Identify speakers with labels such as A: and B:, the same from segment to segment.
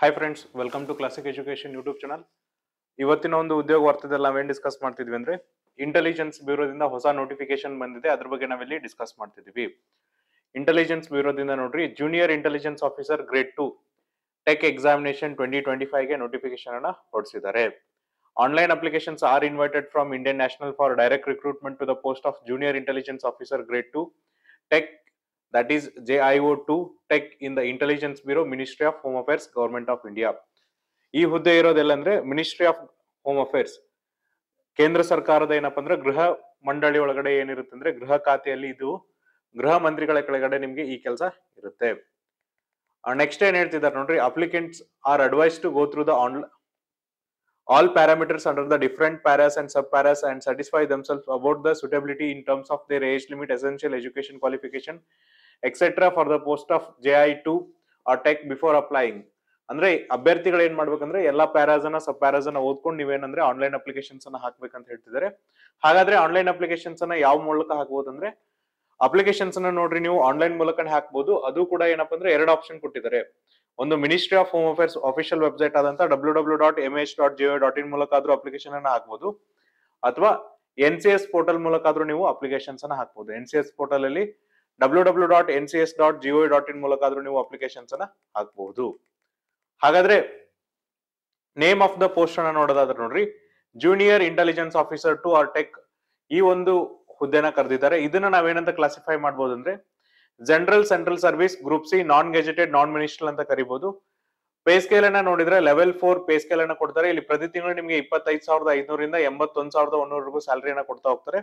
A: Hi friends, welcome to classic education YouTube channel. ಇವತ್ತಿನ ಒಂದು ಉದ್ಯೋಗ ವಾರ್ತೆದಲ್ಲಿ ನಾವೇನ್ ಡಿಸ್ಕಸ್ ಮಾಡ್ತಿದ್ವಿ ಅಂದ್ರೆ ಇಂಟೆಲಿಜೆನ್ಸ್ ಬ್ಯೂರೋದಿಂದ ಹೊಸ ನೋಟಿಫಿಕೇಶನ್ ಬಂದಿದೆ. ಅದ್ರ ಬಗ್ಗೆ ನಾವಿಲ್ಲಿ ಡಿಸ್ಕಸ್ ಮಾಡ್ತಿದ್ವಿ. ಇಂಟೆಲಿಜೆನ್ಸ್ ಬ್ಯೂರೋದಿಂದ ನೋಡ್ರಿ, junior intelligence officer grade 2 tech examination 2025 notification ಅನ್ನ ಹೊರಡಿಸಿದ್ದಾರೆ. Online applications are invited from Indian national for direct recruitment to the post of junior intelligence officer grade 2 tech, that is JIO2 Tech in the Intelligence Bureau, Ministry of Home Affairs, Government of India. ಈ ಹುದ್ದೆ ಇರೋದೆಲ್ಲ ಅಂದ್ರೆ ministry of home affairs, ಕೇಂದ್ರ ಸರ್ಕಾರದ ಏನಪ್ಪಾ ಅಂದ್ರೆ ಗೃಹ ಮಂಡಳಿ ಒಳಗಡೆ ಏನಿರುತ್ತೆ ಅಂದ್ರೆ ಗೃಹ ಖಾತೆಯಲ್ಲಿ ಇದು ಗೃಹ ಮಂತ್ರಿಗಳ ಕೆಳಗಡೆ ನಿಮ್ಗೆ ಈ ಕೆಲಸ ಇರುತ್ತೆ. ನೆಕ್ಸ್ಟ್ ಏನ್ ಹೇಳ್ತಿದ್ದಾರೆ ನೋಡ್ರಿ, applicants are advised to go through the all parameters under the different paras and sub-paras and satisfy themselves about the suitability in terms of their age limit, essential education qualification, etc. for the post of JI2 or Tech before applying. ಅಂದ್ರೆ ಅಭ್ಯರ್ಥಿಗಳು ಏನ್ ಮಾಡ್ಬೇಕಂದ್ರೆ ಎಲ್ಲಾ pairs ಅನ್ನ ಸಬ್ pairs ಅನ್ನ ಓದ್ಕೊಂಡು ನೀವೇನಂದ್ರೆ online applications ಅನ್ನ ಹಾಕ್ಬೇಕಂತ ಹೇಳ್ತಿದ್ದಾರೆ. ಹಾಗಾದ್ರೆ ಆನ್ಲೈನ್ ಅಪ್ಲಿಕೇಶನ್ಸ್ ಅನ್ನ ಯಾವ ಮೂಲಕ ಹಾಕ್ಬೋದು ಅಂದ್ರೆ, ಅಪ್ಲಿಕೇಶನ್ಸ್ ಅನ್ನ ನೋಡ್ರಿ ನೀವು ಆನ್ಲೈನ್ ಮೂಲಕನೇ ಹಾಕ್ಬೋದು. ಅದು ಕೂಡ ಏನಪ್ಪಾ ಅಂದ್ರೆ ಎರಡು ಆಪ್ಷನ್ ಕೊಟ್ಟಿದ್ದಾರೆ. ಒಂದು ministry of home affairs official website ಆದಂತ www.mh.gov.in ಮೂಲಕ ಆದ್ರೂ ಅಪ್ಲಿಕೇಶನ್ ಅನ್ನ ಹಾಕ್ಬೋದು, ಅಥವಾ NCS ಪೋರ್ಟಲ್ ಮೂಲಕ ಆದ್ರೂ ನೀವು ಅಪ್ಲಿಕೇಶನ್ಸ್ ಅನ್ನ ಹಾಕ್ಬೋದು. NCS ಪೋರ್ಟಲ್ ಅಲ್ಲಿ www.ncs.gov.in ಮೂಲಕ ಆದ್ರೂ ನೀವು ಅಪ್ಲಿಕೇಶನ್ಸ್ ಅನ್ನ ಹಾಕ್ಬಹುದು. ಹಾಗಾದ್ರೆ ನೇಮ್ ಆಫ್ ದ ಪೋಸ್ಟ್ ಅನ್ನ ನೋಡೋದಾದ್ರೆ ನೋಡ್ರಿ, junior intelligence officer 2 or tech ಈ ಒಂದು ಹುದ್ದೆನ ಕರೆದಿದ್ದಾರೆ. ಇದನ್ನ ನಾವೇನಂತ ಕ್ಲಾಸಿಫೈ ಮಾಡಬಹುದು ಅಂದ್ರೆ general central service group C, non gazetted, non ministerial ಅಂತ ಕರಿಬಹುದು. ಪೇ ಸ್ಕೇಲ್ ಅನ್ನ ನೋಡಿದ್ರೆ ಲೆವೆಲ್ 4 ಪೇ ಸ್ಕೇಲ್ ಅನ್ನ ಕೊಡ್ತಾರೆ. ಇಲ್ಲಿ ಪ್ರತಿ ತಿಂಗಳು ನಿಮ್ಗೆ 25,500 ರಿಂದ 81,100 ಸ್ಯಾಲರಿಯನ್ನ ಕೊಡ್ತಾ ಹೋಗ್ತಾರೆ.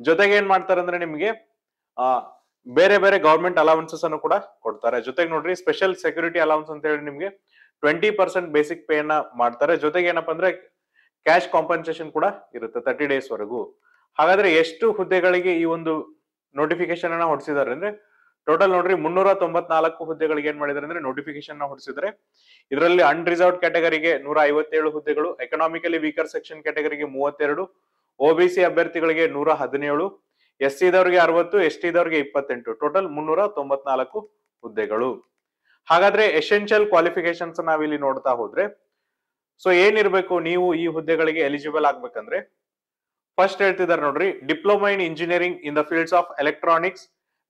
A: ಜೊತೆಗೆ ಏನ್ ಮಾಡ್ತಾರೆ ಅಂದ್ರೆ ನಿಮ್ಗೆ ಬೇರೆ ಬೇರೆ ಗವರ್ಮೆಂಟ್ ಅಲವೆನ್ಸಸ್ ಅನ್ನು ಕೂಡ ಕೊಡ್ತಾರೆ. ಜೊತೆಗೆ ನೋಡ್ರಿ, ಸ್ಪೆಷಲ್ ಸೆಕ್ಯೂರಿಟಿ ಅಲವೆನ್ಸ್ ಅಂತ ಹೇಳಿ ನಿಮ್ಗೆ 20% ಬೇಸಿಕ್ ಪೇ ಅನ್ನ ಮಾಡ್ತಾರೆ. ಜೊತೆಗೆ ಏನಪ್ಪಾ ಅಂದ್ರೆ ಕ್ಯಾಶ್ ಕಾಂಪನ್ಸೇಷನ್ ಕೂಡ ಇರುತ್ತೆ 30 ಡೇಸ್ ವರೆಗೂ. ಹಾಗಾದ್ರೆ ಎಷ್ಟು ಹುದ್ದೆಗಳಿಗೆ ಈ ಒಂದು ನೋಟಿಫಿಕೇಶನ್ ಅನ್ನ ಹೊರಡಿಸಿದ್ದಾರೆ ಅಂದ್ರೆ, ಟೋಟಲ್ ನೋಡ್ರಿ 394 ಹುದ್ದೆಗಳಿಗೆ ಏನ್ ಮಾಡಿದ್ದಾರೆ ಅಂದ್ರೆ ನೋಟಿಫಿಕೇಶನ್ ಹೊರಡಿಸಿದ್ರೆ. ಇದರಲ್ಲಿ ಅನ್ರಿಸರ್ವ್ಡ್ ಕ್ಯಾಟಗರಿಗೆ 157 ಹುದ್ದೆಗಳು, ಎಕನಾಮಿಕಲಿ ವೀಕರ್ ಸೆಕ್ಷನ್ ಕ್ಯಾಟಗರಿಗೆ 32, OBC ಅಭ್ಯರ್ಥಿಗಳಿಗೆ 117, SC ದವರಿಗೆ 60, ST ದವರಿಗೆ 28, ಟೋಟಲ್ 394 ಹುದ್ದೆಗಳು. ಹಾಗಾದ್ರೆ ಎಸೆನ್ಷಿಯಲ್ ಕ್ವಾಲಿಫಿಕೇಶನ್ಸ್ ನಾವಿಲ್ಲಿ ನೋಡ್ತಾ ಹೋದ್ರೆ, ಸೊ ಏನಿರ್ಬೇಕು ನೀವು ಈ ಹುದ್ದೆಗಳಿಗೆ ಎಲಿಜಿಬಲ್ ಆಗ್ಬೇಕಂದ್ರೆ, ಫಸ್ಟ್ ಹೇಳ್ತಿದ್ದಾರೆ ನೋಡ್ರಿ, diploma in engineering in the fields of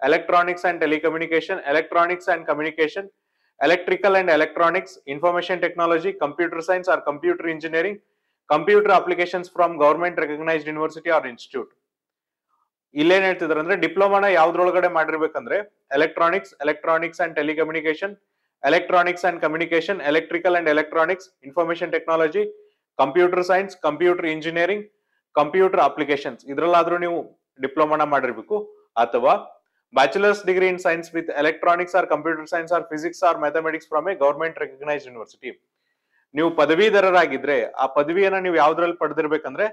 A: electronics and telecommunication, electronics and communication, electrical and electronics, information technology, computer science or computer engineering, computer applications from government recognized university or institute. ಇಲ್ಲೇನ್ ಹೇಳ್ತಿದಾರೆ ಅಂದ್ರೆ, ಡಿಪ್ಲೊಮಾನ ಯಾವ್ದ್ರೊಳಗಡೆ ಮಾಡಿರ್ಬೇಕಂದ್ರೆ electronics and telecommunication, electronics and communication, electrical and electronics, information technology, computer science, computer engineering, computer applications ಇದ್ರಲ್ಲಾದ್ರೂ ನೀವು ಡಿಪ್ಲೊಮಾನ ಮಾಡಿರ್ಬೇಕು. ಅಥವಾ bachelors degree in science with electronics or computer science or physics or mathematics from a government recognised university. ನೀವು ಪದವೀಧರರಾಗಿದ್ರೆ ಆ ಪದವಿಯನ್ನ ನೀವು ಯಾವ್ದ್ರಲ್ಲಿ ಪಡೆದಿರ್ಬೇಕಂದ್ರೆ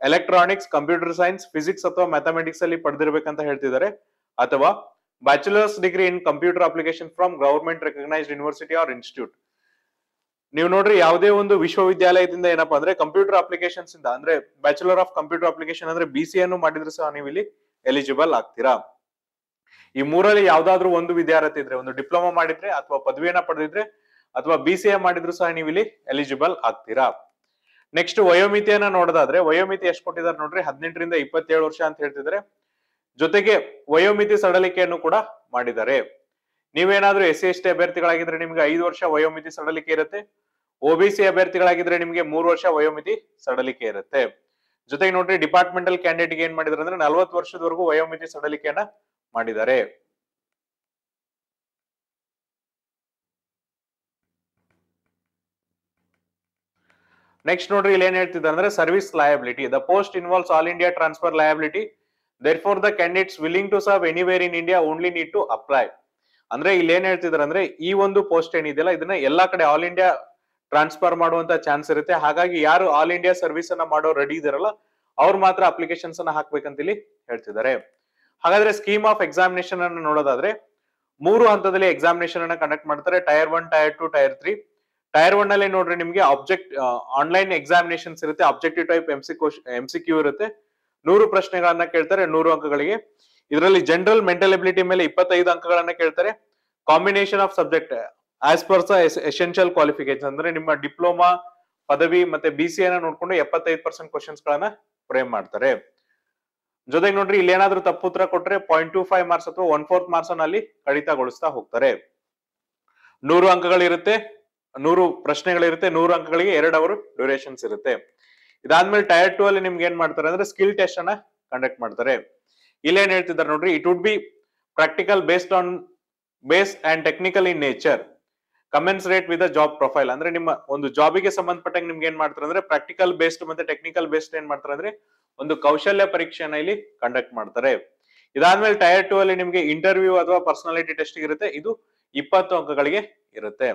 A: ಎಲೆಕ್ಟ್ರಾನಿಕ್ಸ್, ಕಂಪ್ಯೂಟರ್ ಸೈನ್ಸ್, ಫಿಸಿಕ್ಸ್ ಅಥವಾ ಮ್ಯಾಥಮೆಟಿಕ್ಸ್ ಅಲ್ಲಿ ಪಡೆದಿರ್ಬೇಕಂತ ಹೇಳ್ತಿದ್ದಾರೆ. ಅಥವಾ bachelors degree in computer application from government recognised university or institute. ನೀವು ನೋಡ್ರಿ, ಯಾವುದೇ ಒಂದು ವಿಶ್ವವಿದ್ಯಾಲಯದಿಂದ ಏನಪ್ಪಾ ಅಂದ್ರೆ ಕಂಪ್ಯೂಟರ್ ಅಪ್ಲಿಕೇಶನ್ಸ್ ಇಂದ ಅಂದ್ರೆ ಬ್ಯಾಚುಲರ್ ಆಫ್ ಕಂಪ್ಯೂಟರ್ ಅಪ್ಲಿಕೇಶನ್ ಅಂದ್ರೆ BC ಅನ್ನು ಮಾಡಿದ್ರೆ ಸಹ ನೀವು ಇಲ್ಲಿ ಎಲಿಜಿಬಲ್ ಆಗ್ತೀರಾ. ಈ ಮೂರಲ್ಲಿ ಯಾವ್ದಾದ್ರು ಒಂದು ವಿದ್ಯಾರ್ಥಿ ಇದ್ರೆ, ಒಂದು ಡಿಪ್ಲೊಮಾ ಮಾಡಿದ್ರೆ ಅಥವಾ ಪದವಿಯನ್ನ ಪಡೆದಿದ್ರೆ ಅಥವಾ BCA ಮಾಡಿದ್ರು ಸಹ ನೀವು ಇಲ್ಲಿ ಎಲಿಜಿಬಲ್ ಆಗ್ತೀರಾ. ನೆಕ್ಸ್ಟ್ ವಯೋಮಿತಿಯನ್ನ ನೋಡೋದಾದ್ರೆ, ವಯೋಮಿತಿ ಎಷ್ಟು ಕೊಟ್ಟಿದ್ದಾರೆ ನೋಡ್ರಿ, 18 ರಿಂದ 27 ವರ್ಷ ಅಂತ ಹೇಳ್ತಿದ್ದಾರೆ. ಜೊತೆಗೆ ವಯೋಮಿತಿ ಸಡಲಿಕೆಯನ್ನು ಕೂಡ ಮಾಡಿದ್ದಾರೆ. ನೀವೇನಾದ್ರೂ SC ST ಅಭ್ಯರ್ಥಿಗಳಾಗಿದ್ರೆ ನಿಮ್ಗೆ 5 ವರ್ಷ ವಯೋಮಿತಿ ಸಡಲಿಕೆ ಇರುತ್ತೆ. OBC ಅಭ್ಯರ್ಥಿಗಳಾಗಿದ್ರೆ ನಿಮ್ಗೆ 3 ವರ್ಷ ವಯೋಮಿತಿ ಸಡಲಿಕೆ ಇರುತ್ತೆ. ಜೊತೆಗೆ ನೋಡ್ರಿ, ಡಿಪಾರ್ಟ್ಮೆಂಟಲ್ ಕ್ಯಾಂಡಿಡೇಟ್ ಏನ್ ಮಾಡಿದಾರೆ ಅಂದ್ರೆ 40 ವರ್ಷದವರೆಗೂ ವಯೋಮಿತಿ ಸಡಲಿಕೆಯನ್ನ ಮಾಡಿದ್ದಾರೆ. ನೆಕ್ಸ್ಟ್ ನೋಡ್ರಿ, ಇಲ್ಲಿ ಏನ್ ಹೇಳ್ತಿದ್ದಾರೆ ಅಂದ್ರೆ service liability. The post involves all India transfer liability. Therefore the candidates willing to serve anywhere in India only need to apply. ಅಂದ್ರೆ ಇಲ್ಲಿ ಏನ್ ಹೇಳ್ತಿದ್ದಾರೆ ಅಂದ್ರೆ, ಈ ಒಂದು ಪೋಸ್ಟ್ ಏನಿದೆಯಲ್ಲ ಇದನ್ನ ಎಲ್ಲಾ ಕಡೆ ಆಲ್ ಇಂಡಿಯಾ ಟ್ರಾನ್ಸ್ಫರ್ ಮಾಡುವಂತ ಚಾನ್ಸ್ ಇರುತ್ತೆ. ಹಾಗಾಗಿ ಯಾರು ಆಲ್ ಇಂಡಿಯಾ ಸರ್ವಿಸ್ ಅನ್ನ ಮಾಡೋ ರೆಡಿ ಇದಾರಲ್ಲ ಅವ್ರು ಮಾತ್ರ ಅಪ್ಲಿಕೇಶನ್ಸ್ ಅನ್ನ ಹಾಕ್ಬೇಕಂತ ಇಲ್ಲಿ ಹೇಳ್ತಿದ್ದಾರೆ. ಹಾಗಾದ್ರೆ ಸ್ಕೀಮ್ ಆಫ್ ಎಕ್ಸಾಮಿನೇಷನ್ ಅನ್ನು ನೋಡೋದಾದ್ರೆ, 3 ಹಂತದಲ್ಲಿ ಎಕ್ಸಾಮಿನೇಷನ್ ಅನ್ನ ಕಂಡಕ್ಟ್ ಮಾಡ್ತಾರೆ. Tyre 1, tyre 2, tyre 3. ಟೈರ್ 1 ಅಲ್ಲಿ ನೋಡ್ರಿ ನಿಮ್ಗೆ ಆನ್ಲೈನ್ ಎಕ್ಸಾಮಿನೇಷನ್ಸ್ ಇರುತ್ತೆ. ಆಬ್ಜೆಕ್ಟಿವ್ ಟೈಪ್ MCQ ಇರುತ್ತೆ. 100 ಪ್ರಶ್ನೆಗಳನ್ನ ಕೇಳ್ತಾರೆ 100 ಅಂಕಗಳಿಗೆ. ಇದರಲ್ಲಿ ಜನರಲ್ ಮೆಂಟಲ್ ಎಬಿಲಿಟಿ ಮೇಲೆ 25 ಅಂಕಗಳನ್ನ ಕೇಳ್ತಾರೆ. Combination of subject as per the essential qualification ಅಂದ್ರೆ ನಿಮ್ಮ ಡಿಪ್ಲೊಮಾ ಪದವಿ ಮತ್ತೆ BCA ನ ನೋಡ್ಕೊಂಡು 75% ಕ್ವಶನ್ಸ್ ಗಳನ್ನ ಫ್ರೇಮ್ ಮಾಡ್ತಾರೆ. ಜೊತೆಗೆ ನೋಡ್ರಿ ಇಲ್ಲಿ ಏನಾದ್ರೂ ತಪ್ಪು ಉತ್ತರ ಕೊಟ್ರೆ 0.25 ಮಾರ್ಕ್ಸ್ ಅಥವಾ 1/4 ಮಾರ್ಕ್ಸ್ ಅನ್ನ ಅಲ್ಲಿ ಕಡಿತಗೊಳಿಸ್ತಾ ಹೋಗ್ತಾರೆ. 100 ಅಂಕಗಳಿರುತ್ತೆ, 100 ಪ್ರಶ್ನೆಗಳಿರುತ್ತೆ, 100 ಅಂಕಗಳಿಗೆ 2 ಅವರ್ ಡ್ಯೂರೇಷನ್ಸ್ ಇರುತ್ತೆ. ಇದಾದ್ಮೇಲೆ ಟೈರ್ 2 ಅಲ್ಲಿ ನಿಮ್ಗೆ ಏನ್ ಮಾಡ್ತಾರೆ ಅಂದ್ರೆ ಸ್ಕಿಲ್ ಟೆಸ್ಟ್ ಅನ್ನ ಕಂಡಕ್ಟ್ ಮಾಡ್ತಾರೆ. ಇಲ್ಲೇನ್ ಹೇಳ್ತಿದ್ದಾರೆ ನೋಡ್ರಿ, it would be practical based and technical in nature commensurate with job profile. ಅಂದ್ರೆ ನಿಮ್ಮ ಒಂದು ಜಾಬಿಗೆ ಸಂಬಂಧಪಟ್ಟಂಗೆ ನಿಮ್ಗೆ ಏನ್ ಮಾಡ್ತಾರೆ ಅಂದ್ರೆ ಪ್ರಾಕ್ಟಿಕಲ್ ಬೇಸ್ಡ್ ಮತ್ತೆ ಟೆಕ್ನಿಕಲ್ ಬೇಸ್ಡ್ ಏನ್ ಮಾಡ್ತಾರೆ ಅಂದ್ರೆ ಒಂದು ಕೌಶಲ್ಯ ಪರೀಕ್ಷೆಯನ್ನ ಇಲ್ಲಿ ಕಂಡಕ್ಟ್ ಮಾಡ್ತಾರೆ. ಇದಾದ್ಮೇಲೆ ಟೈರ್ 2 ಅಲ್ಲಿ ನಿಮ್ಗೆ ಇಂಟರ್ವ್ಯೂ ಅಥವಾ ಪರ್ಸನಾಲಿಟಿ ಟೆಸ್ಟ್ ಇರುತ್ತೆ, ಇದು 20 ಅಂಕಗಳಿಗೆ ಇರುತ್ತೆ.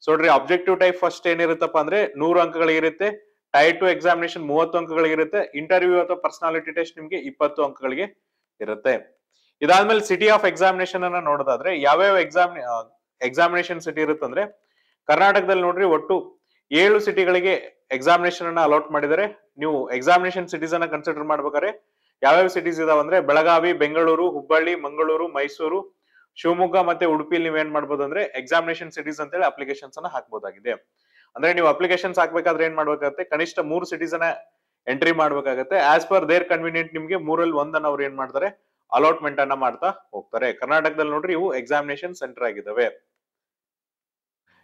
A: ಸೊ ನೋಡ್ರಿ ಅಬ್ಜೆಕ್ಟಿವ್ ಟೈಪ್ ಫಸ್ಟ್ ಏನಿರುತ್ತಪ್ಪ ಅಂದ್ರೆ 100 ಅಂಕಗಳಿಗೆ ಇರುತ್ತೆ. ಟೈರ್ 2 ಎಕ್ಸಾಮಿನೇಷನ್ 30 ಅಂಕಗಳಿಗೆ ಇರುತ್ತೆ. ಇಂಟರ್ವ್ಯೂ ಅಥವಾ ಪರ್ಸನಾಲಿಟಿ ಟೆಸ್ಟ್ ನಿಮ್ಗೆ 20 ಅಂಕಗಳಿಗೆ ಇರುತ್ತೆ. ಇದಾದ್ಮೇಲೆ ಸಿಟಿ ಆಫ್ ಎಕ್ಸಾಮಿನೇಷನ್ ಅನ್ನ ನೋಡೋದಾದ್ರೆ ಯಾವ್ಯಾವ ಎಕ್ಸಾಮಿನೇಷನ್ ಸಿಟಿ ಇರುತ್ತೆ ಅಂದ್ರೆ ಕರ್ನಾಟಕದಲ್ಲಿ ನೋಡ್ರಿ ಒಟ್ಟು 7 ಸಿಟಿಗಳಿಗೆ ಎಕ್ಸಾಮಿನೇಷನ್ ಅನ್ನ ಅಲಾಟ್ ಮಾಡಿದರೆ. ನೀವು ಎಕ್ಸಾಮಿನೇಷನ್ ಸಿಟೀಸ್ ಅನ್ನ ಕನ್ಸಿಡರ್ ಮಾಡ್ಬೇಕಾದ್ರೆ ಯಾವ್ಯಾವ ಸಿಟೀಸ್ ಇದಾವ ಅಂದ್ರೆ ಬೆಳಗಾವಿ, ಬೆಂಗಳೂರು, ಹುಬ್ಬಳ್ಳಿ, ಮಂಗಳೂರು, ಮೈಸೂರು, ಶಿವಮೊಗ್ಗ ಮತ್ತೆ ಉಡುಪಿಲಿ ನೀವೇನ್ ಮಾಡ್ಬೋದು ಅಂದ್ರೆ ಎಕ್ಸಾಮಿನೇಷನ್ ಸಿಟೀಸ್ ಅಂತ ಹೇಳಿ ಅಪ್ಲಿಕೇಶನ್ಸ್ ಅನ್ನ ಹಾಕ್ಬೋದಾಗಿದೆ. ಅಂದ್ರೆ ನೀವು ಅಪ್ಲಿಕೇಶನ್ಸ್ ಹಾಕ್ಬೇಕಾದ್ರೆ ಏನ್ ಮಾಡ್ಬೇಕಾಗುತ್ತೆ, ಕನಿಷ್ಠ 3 ಸಿಟೀಸ್ ಅನ್ನ ಎಂಟ್ರಿ ಮಾಡ್ಬೇಕಾಗುತ್ತೆ. ಆಸ್ ಪರ್ ದೇರ್ ಕನ್ವಿನಿಯಂಟ್ ನಿಮ್ಗೆ 3ರಲ್ಲಿ 1 ಅವ್ರು ಏನ್ ಮಾಡ್ತಾರೆ ಅಲಾಟ್ಮೆಂಟ್ ಅನ್ನ ಮಾಡ್ತಾ ಹೋಗ್ತಾರೆ. ಕರ್ನಾಟಕದಲ್ಲಿ ನೋಡ್ರಿ ಇವು ಎಕ್ಸಾಮಿನೇಷನ್ ಸೆಂಟರ್ ಆಗಿದಾವೆ.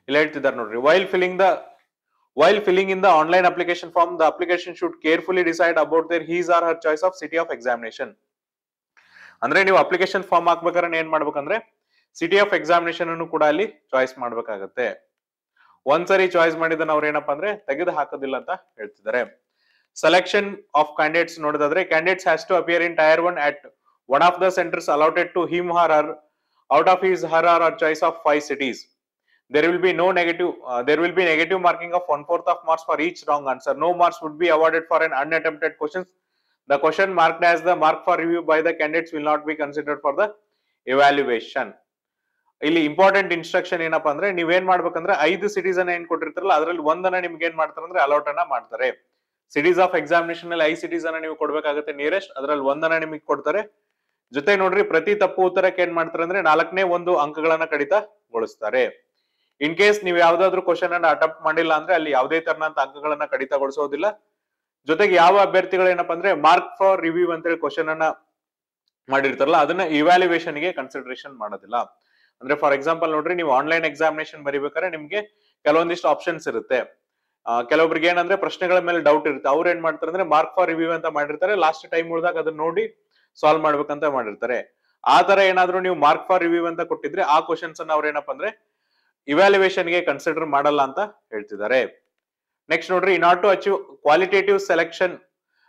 A: ಇಲ್ಲಿ ಹೇಳ್ತಿದ್ದಾರೆ ನೋಡ್ರಿ, while filling in the online application form, the application should carefully decide about their his or her choice of city of examination. ಅಂದ್ರೆ ನೀವು ಅಪ್ಲಿಕೇಶನ್ ಫಾರ್ಮ್ ಹಾಕ್ಬೇಕಾದ್ರೆ ಏನ್ ಮಾಡ್ಬೇಕಂದ್ರೆ ಸಿಟಿ ಆಫ್ ಎಕ್ಸಾಮಿನೇಷನ್ ಅನ್ನು ಕೂಡ ಅಲ್ಲಿ ಚಾಯ್ಸ್ ಮಾಡ್ಬೇಕಾಗತ್ತೆ. ಒಂದ್ಸರಿ ಚಾಯ್ಸ್ ಮಾಡಿದನ್ನ ಅವ್ರು ಏನಪ್ಪಾ ಅಂದ್ರೆ ತೆಗೆದು ಹಾಕೋದಿಲ್ಲ ಅಂತ ಹೇಳ್ತಿದ್ದಾರೆ. ಸೆಲೆಕ್ಷನ್ ಆಫ್ ಕ್ಯಾಂಡಿಡೇಟ್ಸ್ ನೋಡೋದಾದ್ರೆ candidates has to appear in tier 1 at one of the centers allotted to him or her out of his her or her choice of 5 cities. There will be negative marking of 1/4 of marks for each wrong answer. No marks would be awarded for an unattempted questions. The question marked as the mark for review by the candidates will not be considered for the evaluation. ಇಲ್ಲಿ important instruction ಏನಪ್ಪಾ ಅಂದ್ರೆ ನೀವೇನ್ ಮಾಡ್ಬೇಕಂದ್ರೆ 5 cities ಅನ್ನ ಏನ್ ಕೊಟ್ಟಿರ್ತಾರಲ್ಲ ಅದ್ರಲ್ಲಿ ಒಂದನ್ನ ನಿಮ್ಗೆ ಏನ್ ಮಾಡ್ತಾರೆ ಅಂದ್ರೆ ಅಲಾಟ್ ಅನ್ನ ಮಾಡ್ತಾರೆ. ಸಿಟೀಸ್ ಆಫ್ ಎಕ್ಸಾಮಿನೇಷನ್ ಅಲ್ಲಿ 5 ಸಿಟೀಸ್ ಅನ್ನ ನೀವು ಕೊಡ್ಬೇಕಾಗುತ್ತೆ ನಿಯರೆಸ್ಟ್, ಅದ್ರಲ್ಲಿ ಒಂದನ್ನ ನಿಮಗೆ ಕೊಡ್ತಾರೆ. ಜೊತೆ ನೋಡ್ರಿ ಪ್ರತಿ ತಪ್ಪು ಉತ್ತರಕ್ಕೆ ಏನ್ ಮಾಡ್ತಾರೆ ಅಂದ್ರೆ 4ನೇ 1 ಅಂಕಗಳನ್ನ ಕಡಿತಗೊಳಿಸ್ತಾರೆ. ಇನ್ ಕೇಸ್ ನೀವು ಯಾವ್ದಾದ್ರು ಕ್ವಶನ್ ಅನ್ನ ಅಟೆಂಪ್ಟ್ ಮಾಡಿಲ್ಲ ಅಂದ್ರೆ ಅಲ್ಲಿ ಯಾವುದೇ ತರನಂತ ಅಂಕಗಳನ್ನ ಕಡಿತಗೊಳಿಸೋದಿಲ್ಲ. ಜೊತೆಗೆ ಯಾವ ಅಭ್ಯರ್ಥಿಗಳು ಏನಪ್ಪಾ ಅಂದ್ರೆ ಮಾರ್ಕ್ ಫಾರ್ ರಿವ್ಯೂ ಅಂತ ಹೇಳಿ ಕ್ವಶನ್ ಅನ್ನ ಮಾಡಿರ್ತಾರಲ್ಲ ಅದನ್ನ ಇವ್ಯಾಲ್ಯೂಯೇಷನ್ ಗೆ ಕನ್ಸಿಡರೇಷನ್ ಮಾಡೋದಿಲ್ಲ. ಅಂದ್ರೆ ಫಾರ್ ಎಕ್ಸಾಂಪಲ್ ನೋಡ್ರಿ ನೀವು ಆನ್ಲೈನ್ ಎಕ್ಸಾಮಿನೇಷನ್ ಬರೀಬೇಕಾದ್ರೆ ನಿಮ್ಗೆ ಕೆಲವೊಂದಿಷ್ಟು ಆಪ್ಷನ್ಸ್ ಇರುತ್ತೆ. ಕೆಲವೊಬ್ರಿಗೆ ಏನಂದ್ರೆ ಪ್ರಶ್ನೆಗಳ ಮೇಲೆ ಡೌಟ್ ಇರುತ್ತೆ, ಅವ್ರು ಏನ್ ಮಾಡ್ತಾರೆ ಅಂದ್ರೆ ಮಾರ್ಕ್ ಫಾರ್ ರಿವ್ಯೂ ಅಂತ ಮಾಡಿರ್ತಾರೆ, ಲಾಸ್ಟ್ ಟೈಮ್ ಉಳಿದಾಗ ಅದನ್ನ ನೋಡಿ ಸಾಲ್ವ್ ಮಾಡ್ಬೇಕಂತ ಮಾಡಿರ್ತಾರೆ. ಆ ತರ ಏನಾದ್ರು ನೀವು ಮಾರ್ಕ್ ಫಾರ್ ರಿವ್ಯೂ ಅಂತ ಕೊಟ್ಟಿದ್ರೆ ಆ ಕ್ವಶನ್ಸ್ ಅನ್ನ ಅವ್ರು ಏನಪ್ಪಾ ಅಂದ್ರೆ ಇವ್ಯಾಲ್ಯೂಯೇಷನ್ ಗೆ ಕನ್ಸಿಡರ್ ಮಾಡಲ್ಲ ಅಂತ ಹೇಳ್ತಿದ್ದಾರೆ. ನೆಕ್ಸ್ಟ್ ನೋಡ್ರಿ, in order to achieve qualitative selection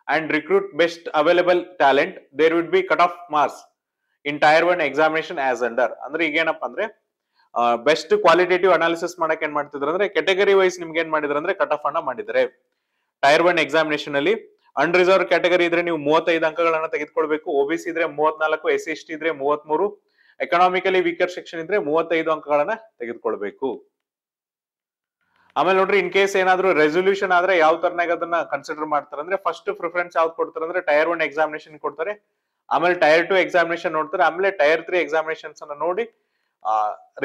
A: and recruit best available talent there would be cut off marks in tier 1 examination as under. ಅಂದ್ರೆ ಈಗ ಏನಪ್ಪಾ ಅಂದ್ರೆ ಬೆಸ್ಟ್ ಕ್ವಾಲಿಟೇಟಿವ್ ಅನಾಲಿಸಿಸ್ ಮಾಡಕ್ ಏನ್ ಮಾಡ್ತಿದ್ರು ಅಂದ್ರೆ ಕೆಟಗರಿ ವೈಸ್ ನಿಮ್ಗೆ ಏನ್ ಮಾಡಿದ್ರು ಅಂದ್ರೆ ಕಟ್ ಆಫ್ ಅನ್ನ ಮಾಡಿದ್ದಾರೆ. ಟೈರ್ 1 ಎಕ್ಸಾಮಿನೇಷನ್ ಅಲ್ಲಿ ಅನ್ರಿಸರ್ವ್ ಕ್ಯಾಟಗರಿ ಇದ್ರೆ ನೀವು 35 ಅಂಕಗಳನ್ನ ತೆಗೆದುಕೊಳ್ಬೇಕು, OBC ಇದ್ರೆ 34, SC/ST ಇದ್ರೆ 33, ಎಕನಾಮಿಕಲಿ ವೀಕರ್ ಸೆಕ್ಷನ್ ಇದ್ರೆ 35 ಅಂಕಗಳನ್ನ ತೆಗೆದುಕೊಳ್ಬೇಕು. ಆಮೇಲೆ ನೋಡ್ರಿ ಇನ್ ಕೇಸ್ ಏನಾದ್ರು ರೆಸೊಲ್ಯೂಷನ್ ಆದ್ರೆ ಯಾವ ತರನಾಗ ಅದನ್ನ ಕನ್ಸಿಡರ್ ಮಾಡ್ತಾರೆ ಅಂದ್ರೆ ಫಸ್ಟ್ ಪ್ರಿಫರೆನ್ಸ್ ಯಾವ್ದು ಕೊಡ್ತಾರೆ ಅಂದ್ರೆ ಟೈರ್ 1 ಎಕ್ಸಾಮಿನೇಷನ್ ಕೊಡ್ತಾರೆ, ಆಮೇಲೆ ಟೈರ್ 2 ಎಕ್ಸಾಮಿನೇಷನ್ ನೋಡ್ತಾರೆ, ಆಮೇಲೆ ಟೈರ್ 3 ಎಕ್ಸಾಮಿನೇಷನ್ಸ್ ಅನ್ನ ನೋಡಿ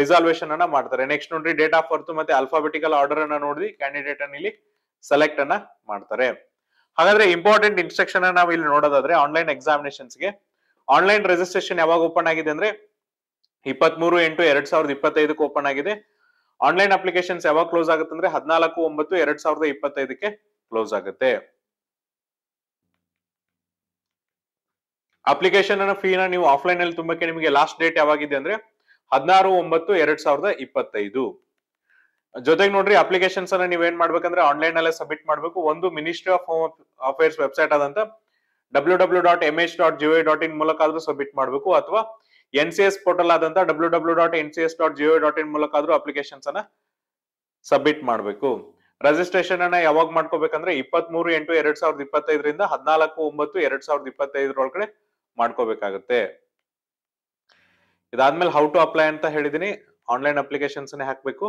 A: ರಿಸಾಲ್ವೇಷನ್ ಅನ್ನ ಮಾಡ್ತಾರೆ. ನೆಕ್ಸ್ಟ್ ನೋಡ್ರಿ ಡೇಟ್ ಆಫ್ ಬರ್ತ್ ಮತ್ತೆ ಅಲ್ಫಾಬೆಟಿಕಲ್ ಆರ್ಡರ್ ಅನ್ನ ನೋಡಿ ಕ್ಯಾಂಡಿಡೇಟ್ ಅನ್ನ ಇಲ್ಲಿ ಸೆಲೆಕ್ಟ್ ಅನ್ನ ಮಾಡ್ತಾರೆ. ಹಾಗಾದ್ರೆ ಇಂಪಾರ್ಟೆಂಟ್ ಇನ್ಸ್ಟ್ರಕ್ಷನ್ ನಾವು ಇಲ್ಲಿ ನೋಡೋದಾದ್ರೆ ಆನ್ಲೈನ್ ಎಕ್ಸಾಮಿನೇಷನ್ಸ್ ಗೆ ಆನ್ಲೈನ್ ರಿಜಿಸ್ಟ್ರೇಷನ್ ಯಾವಾಗ ಓಪನ್ ಆಗಿದೆ ಅಂದ್ರೆ 23/8/2025 ಓಪನ್ ಆಗಿದೆ. ಆನ್ಲೈನ್ ಅಪ್ಲಿಕೇಶನ್ಸ್ ಯಾವಾಗ ಕ್ಲೋಸ್ ಆಗುತ್ತೆ ಅಂದ್ರೆ 14/9/2025 ಕ್ಲೋಸ್ ಆಗುತ್ತೆ. ಅಪ್ಲಿಕೇಶನ್ ಅನ್ನ ಫೀನ ನೀವು ಆಫ್ಲೈನ್ ಅಲ್ಲಿ ತುಂಬಕ್ಕೆ ನಿಮಗೆ ಲಾಸ್ಟ್ ಡೇಟ್ ಯಾವಾಗಿದೆ ಅಂದ್ರೆ 16/9/2025. ಜೊತೆಗೆ ನೋಡ್ರಿ ಅಪ್ಲಿಕೇಶನ್ಸ್ ಅನ್ನ ನೀವ್ ಏನ್ ಮಾಡ್ಬೇಕಂದ್ರೆ ಆನ್ಲೈನ್ ಅಲ್ಲೇ ಸಬ್ಮಿಟ್ ಮಾಡ್ಬೇಕು. ಒಂದು ministry of home affairs website ಆದಂತ www.mh.gov.in ಮೂಲಕ ಆದ್ರೂ ಸಬ್ಮಿಟ್ ಮಾಡ್ಬೇಕು, ಅಥವಾ NCS ಪೋರ್ಟಲ್ ಆದಂತ www.ncs.gov.in ಮೂಲಕ ಆದ್ರೂ ಅಪ್ಲಿಕೇಶನ್ಸ್ ಅನ್ನ ಸಬ್ಮಿಟ್ ಮಾಡ್ಬೇಕು. ರಿಜಿಸ್ಟ್ರೇಷನ್ ಅನ್ನ ಯಾವಾಗ ಮಾಡ್ಕೋಬೇಕಂದ್ರೆ 23/8/2025 14/9/2025 ಒಳಗಡೆ ಮಾಡ್ಕೋಬೇಕಾಗುತ್ತೆ. ಇದಾದ್ಮೇಲೆ ಹೌ ಟು ಅಪ್ಲೈ ಅಂತ ಹೇಳಿದೀನಿ, ಆನ್ಲೈನ್ ಅಪ್ಲಿಕೇಶನ್ಸ್ ಹಾಕ್ಬೇಕು.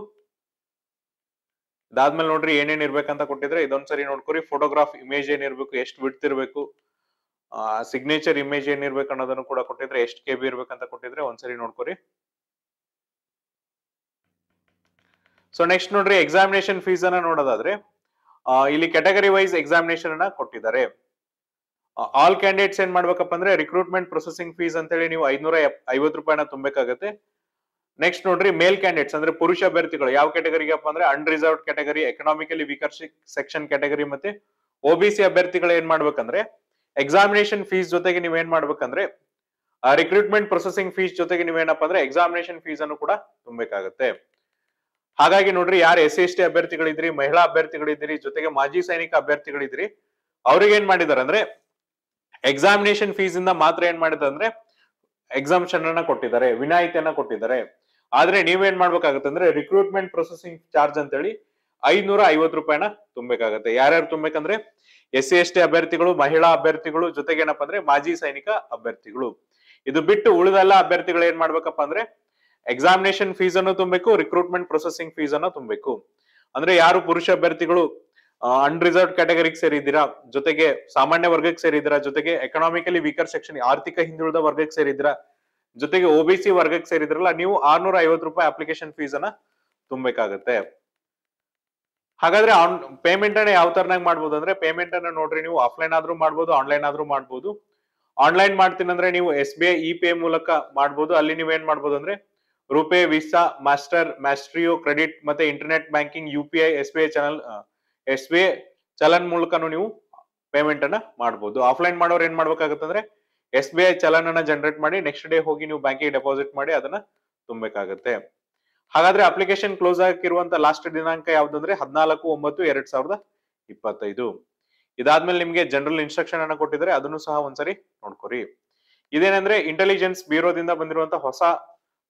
A: ಇದಾದ್ಮೇಲೆ ನೋಡ್ರಿ ಏನೇನ್ ಇರ್ಬೇಕಂತ ಕೊಟ್ಟಿದ್ರೆ ಇದೊಂದ್ಸರಿ ನೋಡ್ಕೊರಿ. ಫೋಟೋಗ್ರಾಫ್ ಇಮೇಜ್ ಏನಿರ್ಬೇಕು, ಎಷ್ಟು ವಿಡ್ತ್ ಇರ್ಬೇಕು, ಸಿಗ್ನೇಚರ್ ಇಮೇಜ್ ಏನಿರ್ಬೇಕು ಅನ್ನೋದನ್ನು ಕೂಡ ಕೊಟ್ಟಿದ್ರೆ, ಎಷ್ಟು KB ಇರ್ಬೇಕಂತ ಕೊಟ್ಟಿದ್ರೆ ಒಂದ್ಸರಿ ನೋಡ್ಕೊರಿ. ಸೊ ನೆಕ್ಸ್ಟ್ ನೋಡ್ರಿ ಎಕ್ಸಾಮಿನೇಷನ್ ಫೀಸ್ ಅನ್ನ ನೋಡೋದಾದ್ರೆ ಇಲ್ಲಿ ಕ್ಯಾಟಗರಿ ವೈಸ್ ಎಕ್ಸಾಮಿನೇಷನ್ ಅನ್ನ ಕೊಟ್ಟಿದ್ದಾರೆ. ಆಲ್ ಕ್ಯಾಂಡಿಡೇಟ್ಸ್ ಏನ್ ಮಾಡ್ಬೇಕಪ್ಪ ಅಂದ್ರೆ ರಿಕ್ರೂಟ್ಮೆಂಟ್ ಪ್ರೊಸೆಸಿಂಗ್ ಫೀಸ್ ಅಂತ ಹೇಳಿ ನೀವು 550 ರೂಪಾಯಿನ ತುಂಬಬೇಕಾಗತ್ತೆ. ನೆಕ್ಸ್ಟ್ ನೋಡ್ರಿ ಮೇಲ್ ಕ್ಯಾಂಡಿಡೇಟ್ಸ್ ಅಂದ್ರೆ ಪುರುಷ ಅಭ್ಯರ್ಥಿಗಳು ಯಾವ ಕ್ಯಾಟಗರಿಗಪ್ಪ ಅಂದ್ರೆ unreserved category, economically weaker section category ಮತ್ತೆ ಒಬಿಸಿ ಅಭ್ಯರ್ಥಿಗಳು ಏನ್ ಮಾಡ್ಬೇಕಂದ್ರೆ ಎಕ್ಸಾಮಿನೇಷನ್ ಫೀಸ್ ಜೊತೆಗೆ ನೀವ್ ಏನ್ ಮಾಡ್ಬೇಕಂದ್ರೆ ರಿಕ್ರೂಟ್ಮೆಂಟ್ ಪ್ರೊಸೆಸಿಂಗ್ ಫೀಸ್ ಜೊತೆಗೆ ನೀವೇನಪ್ಪ ಅಂದ್ರೆ ಎಕ್ಸಾಮಿನೇಷನ್ ಫೀಸ್ ಅನ್ನು ಕೂಡ ತುಂಬಬೇಕಾಗತ್ತೆ. ಹಾಗಾಗಿ ನೋಡ್ರಿ ಯಾರು SC/ST ಅಭ್ಯರ್ಥಿಗಳಿದ್ರಿ, ಮಹಿಳಾ ಅಭ್ಯರ್ಥಿಗಳಿದ್ರಿ, ಜೊತೆಗೆ ಮಾಜಿ ಸೈನಿಕ ಅಭ್ಯರ್ಥಿಗಳಿದ್ರಿ, ಅವ್ರಿಗೆ ಏನ್ ಮಾಡಿದಾರೆ ಅಂದ್ರೆ ಎಕ್ಸಾಮಿನೇಷನ್ ಫೀಸ್ ಇಂದ ಮಾತ್ರ ಏನ್ ಮಾಡಿದಾರೆ ಅಂದ್ರೆ ಎಕ್ಸಾಮ್ಷನ್ ಅನ್ನ ಕೊಟ್ಟಿದ್ದಾರೆ, ವಿನಾಯಿತಿಯನ್ನ ಕೊಟ್ಟಿದ್ದಾರೆ. ಆದ್ರೆ ನೀವೇನ್ ಮಾಡ್ಬೇಕಾಗತ್ತೆ ಅಂದ್ರೆ ರಿಕ್ರೂಟ್ಮೆಂಟ್ ಪ್ರೊಸೆಸಿಂಗ್ ಚಾರ್ಜ್ ಅಂತ ಹೇಳಿ 550 ರೂಪಾಯಿನ ತುಂಬಬೇಕಾಗತ್ತೆ. ಯಾರ್ಯಾರು ತುಂಬಬೇಕಂದ್ರೆ SC/ST ಅಭ್ಯರ್ಥಿಗಳು, ಮಹಿಳಾ ಅಭ್ಯರ್ಥಿಗಳು, ಜೊತೆಗೆ ಏನಪ್ಪಾ ಅಂದ್ರೆ ಮಾಜಿ ಸೈನಿಕ ಅಭ್ಯರ್ಥಿಗಳು. ಇದು ಬಿಟ್ಟು ಉಳಿದೆಲ್ಲ ಅಭ್ಯರ್ಥಿಗಳು ಏನ್ ಮಾಡ್ಬೇಕಪ್ಪ ಅಂದ್ರೆ ಎಕ್ಸಾಮಿನೇಷನ್ ಫೀಸ್ ಅನ್ನು ತುಂಬಬೇಕು, ರಿಕ್ರೂಟ್ಮೆಂಟ್ ಪ್ರೊಸೆಸಿಂಗ್ ಫೀಸ್ ಅನ್ನು ತುಂಬಬೇಕು. ಅಂದ್ರೆ ಯಾರು ಪುರುಷ ಅಭ್ಯರ್ಥಿಗಳು ಅನ್ರಿಸರ್ವ್ಡ್ ಕ್ಯಾಟಗರಿಗೆ ಸೇರಿದ್ದೀರಾ, ಜೊತೆಗೆ ಸಾಮಾನ್ಯ ವರ್ಗಕ್ಕೆ ಸೇರಿದ್ದೀರಾ, ಜೊತೆಗೆ ಎಕನಾಮಿಕಲಿ ವೀಕರ್ ಸೆಕ್ಷನ್ ಆರ್ಥಿಕ ಹಿಂದುಳಿದ ವರ್ಗಕ್ಕೆ ಸೇರಿದ್ದೀರಾ, ಜೊತೆಗೆ OBC ವರ್ಗಕ್ಕೆ ಸೇರಿದ್ರಲ್ಲ, ನೀವು 650 ರೂಪಾಯಿ ಅಪ್ಲಿಕೇಶನ್ ಫೀಸ್ ಅನ್ನ ತುಂಬಬೇಕಾಗತ್ತೆ. ಹಾಗಾದ್ರೆ ಪೇಮೆಂಟ್ ಅನ್ನ ಯಾವ ತರನಾಗಿ ಮಾಡ್ಬೋದು ಅಂದ್ರೆ ಪೇಮೆಂಟ್ ಅನ್ನ ನೋಡ್ರಿ ನೀವು ಆಫ್ಲೈನ್ ಆದ್ರೂ ಮಾಡ್ಬೋದು, ಆನ್ಲೈನ್ ಆದ್ರೂ ಮಾಡ್ಬೋದು. ಆನ್ಲೈನ್ ಮಾಡ್ತೀನಿ ಅಂದ್ರೆ ನೀವು SBI ಇ-ಪೇ ಮೂಲಕ ಮಾಡ್ಬೋದು. ಅಲ್ಲಿ ನೀವೇನ್ ಮಾಡ್ಬೋದು ಅಂದ್ರೆ RuPay, Visa, Master, Maestro, credit ಮತ್ತೆ internet banking, UPI, SBI challan ಮೂಲಕನು ನೀವು ಪೇಮೆಂಟ್ ಅನ್ನ ಮಾಡಬಹುದು. ಆಫ್ಲೈನ್ ಮಾಡೋರು ಏನ್ ಮಾಡ್ಬೇಕಾಗತ್ತೆ ಅಂದ್ರೆ SBI ಚಲನ್ ಅನ್ನ ಜನರೇಟ್ ಮಾಡಿ ನೆಕ್ಸ್ಟ್ ಡೇ ಹೋಗಿ ನೀವು ಬ್ಯಾಂಕಿಗೆ ಡೆಪಾಸಿಟ್ ಮಾಡಿ ಅದನ್ನ ತುಂಬಬೇಕಾಗತ್ತೆ. ಹಾಗಾದ್ರೆ ಅಪ್ಲಿಕೇಶನ್ ಕ್ಲೋಸ್ ಆಗಿರುವಂತ ಲಾಸ್ಟ್ ದಿನಾಂಕ ಯಾವ್ದಂದ್ರೆ 14/9/2025. ಇದಾದ್ಮೇಲೆ ನಿಮ್ಗೆ ಜನರಲ್ ಇನ್ಸ್ಟ್ರಕ್ಷನ್ ಅನ್ನ ಕೊಟ್ಟಿದ್ರೆ ಅದನ್ನು ಸಹ ಒಂದ್ಸರಿ ನೋಡ್ಕೊರಿ. ಇದೇನಂದ್ರೆ ಇಂಟೆಲಿಜೆನ್ಸ್ ಬ್ಯೂರೋದಿಂದ ಬಂದಿರುವಂತ ಹೊಸ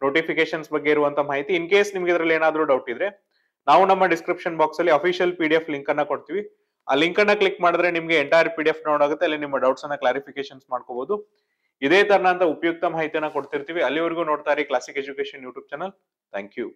A: ನೋಟಿಫಿಕೇಶನ್ಸ್ ಬಗ್ಗೆ ಇರುವಂತ ಮಾಹಿತಿ. ಇನ್ ಕೇಸ್ ನಿಮ್ಗೆ ಇದ್ರಲ್ಲಿ ಏನಾದ್ರೂ ಡೌಟ್ ಇದ್ರೆ ನಾವು ನಮ್ಮ ಡಿಸ್ಕ್ರಿಪ್ಷನ್ ಬಾಕ್ಸ್ ಅಲ್ಲಿ ಅಫಿಷಿಯಲ್ PDF ಲಿಂಕ್ ಅನ್ನ ಕೊಡ್ತೀವಿ. ಆ ಲಿಂಕ್ ಅನ್ನ ಕ್ಲಿಕ್ ಮಾಡಿದ್ರೆ ನಿಮ್ಗೆ ಎಂಟೈರ್ PDF ನೋಡಾಗುತ್ತೆ. ಅಲ್ಲಿ ನಿಮ್ಮ ಡೌಟ್ಸ್ ಅನ್ನ ಕ್ಲಾರಿಫಿಕೇಶನ್ಸ್ ಮಾಡ್ಕೋಬಹುದು. ಇದೇ ತರನಂತ ಉಪಯುಕ್ತ ಮಾಹಿತಿಯನ್ನ ಕೊಡ್ತಿರ್ತೀವಿ. ಅಲ್ಲಿವರೆಗೂ ನೋಡ್ತಾ ಇರಿ classic education YouTube channel. Thank you.